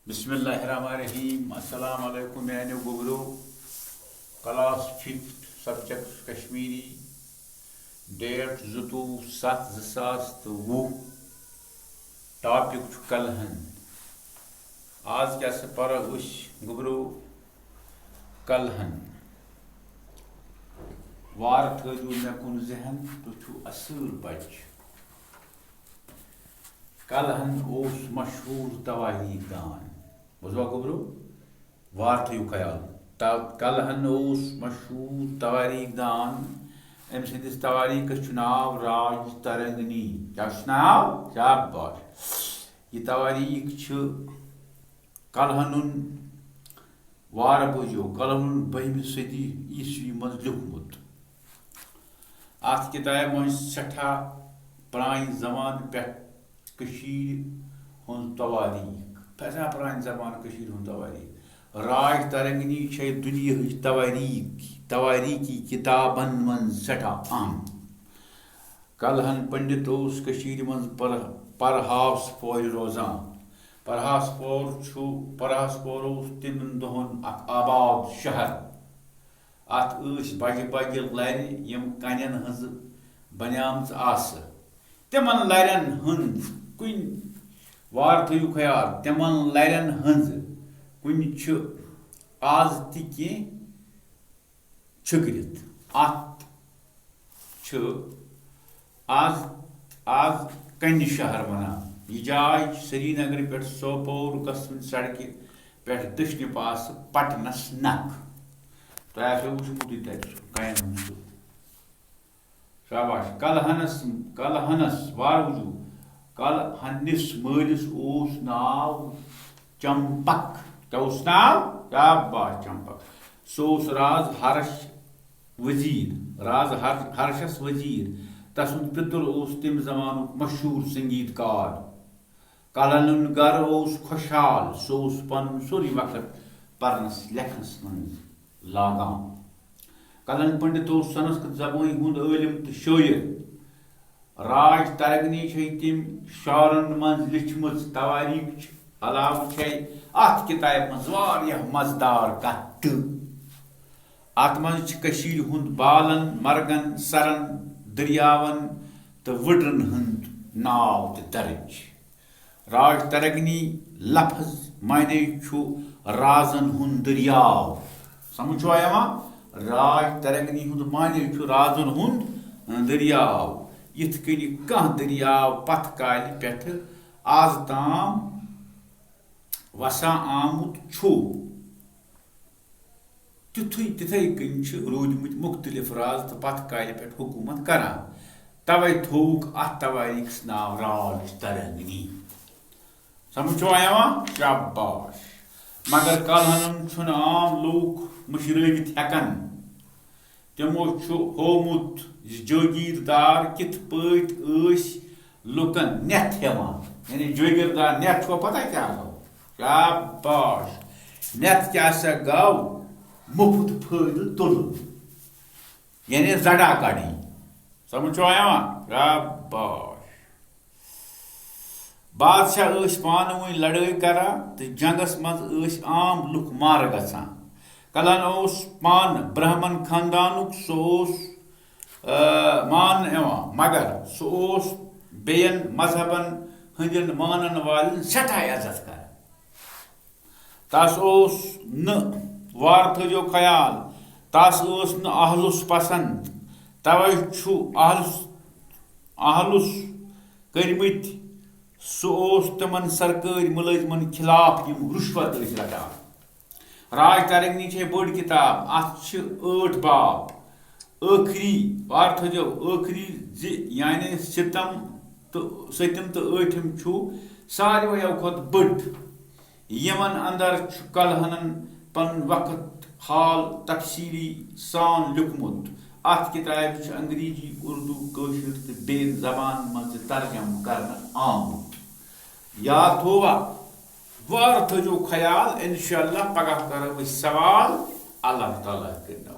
Bismillahirrahmanirrahim. Assalamu alaikum meanio gubro. Class 5th subject Kashmiri. Date 2/7/2020. Topic kalhan. आज क्या से para ush gubro kalhan. War thödu me kun zehen tu chu asul bach. Kalhan os mashhur tawahi dan. Bozwa gubro war thyu khayal. Kalhan os mashhur tawahi dan. Em sindis tawahi ka chunav raj tarangni. Kya chunav? Shabash. Ye tawahi chu kalhanun war bojo kalhanun bahmi sadi isvi maz likhmut. At kitab mon setha pran zaman pe Kashmiri hun tawarik. Pesa pran zaman Kashmiri hun tawarik. Raj tarangni chay duniya hich tawariki kitaban man seta am. Kalhan panditos Kashmiri man parhas for rozan. Parhas for timin dohon abad shahar. At baji lari yam kanyan haz banyams asa. Teman laren hund kun war thayu khayal teman laren hund kun chu az tiki chugrit at chu az kan shahar bana ye jay Srinagar pet Sopor Kasmin sadki pet dashni pas Patnas nak to aise usmuti tet kayan Shabash. Kalhanas varuju. Kalhanis malis os nav Champak. Kya us nav? Shabash Champak. So raz harsh wazir. Raz harshas wazir. Tasund pitur os tim zamanu mashhur sangeetkar. Kalhanun gar os khoshal. So us pan suri waqt parnas lekhnas man lagan. Kalhan panditos Sanskrit zabani hund alim to shoyer. Raj taragni chaitim sharan manz lichmuz tawarik alav chay at kitab mazwariyah mazdar kattu. Atmanch Kashir hund balan margan saran daryavan to wudran hund naw to daraj. Raj taragni lafz maine chu razan hund daryav. Samujho ayama? Raj tarangni hund mani chu razun hund daryav. Yith kani kah daryav patkali peth az tam vasa amut chu. Tithai kinch roodmut mukhtalif raz to patkali peth hukumat karan. Tavai thok at tavariks nav Raj tarangni. Samujho ayama? Shabash. Magar kalhanum chun aam lok mushragit hekan. Temo chu homut jogirdar kit pait us lukan net hewan. Yani jogirdar net chu pata kya gav? Shabash. Net kya sa gav? Mufut phaid tul. Yani zada kadi. Samujho ayama? Shabash. Badshah ٲsۍ پانہٕ ؤنۍ لڑٲے کران تہٕ جنگس منٛز ٲسۍ عام لُکھ مارٕ گژھان. کلہن اوس پانہٕ برہمن خاندانُک سُہ اوس ماننہٕ یِوان مگر سُہ اوس بیٚین مذہبن ہٕنٛدٮ۪ن مانن والٮ۪ن سٮ۪ٹھاہ عزت کران. تس اوس نہٕ وار تھٲیزیو خیال تس ٲس نہٕ اہلُس پسنٛد توے چھُ اہلُس کٔرمٕتۍ سُہ اوس تمن سرکٲرۍ مُلٲزمن خلاف یم رُشوت ٲسۍ رٹان. راج ترنگنی چھے بٔڑ کتاب اتھ چھِ 8 باب. ٲخری وار تھٲیزیو ٲخری یعنی ستم تہٕ 8م چھُ ساروٕیو کھۄتہٕ بٔڑ. یمن اندر چھُ کلہنن پنُن وقت حال تفصیلی سان لیوکھمُت. اتھ کتابہِ چھُ انگریزی اردو کٲشُر تہٕ بیٚیہِ زبان منٛز ترجم کرنہٕ آمُت. یاد تھووا وار تھٲیزیو خیال انشاءاللہ پگاہ کرو أسۍ سوال اللہ تعالیٰ کٔرِنو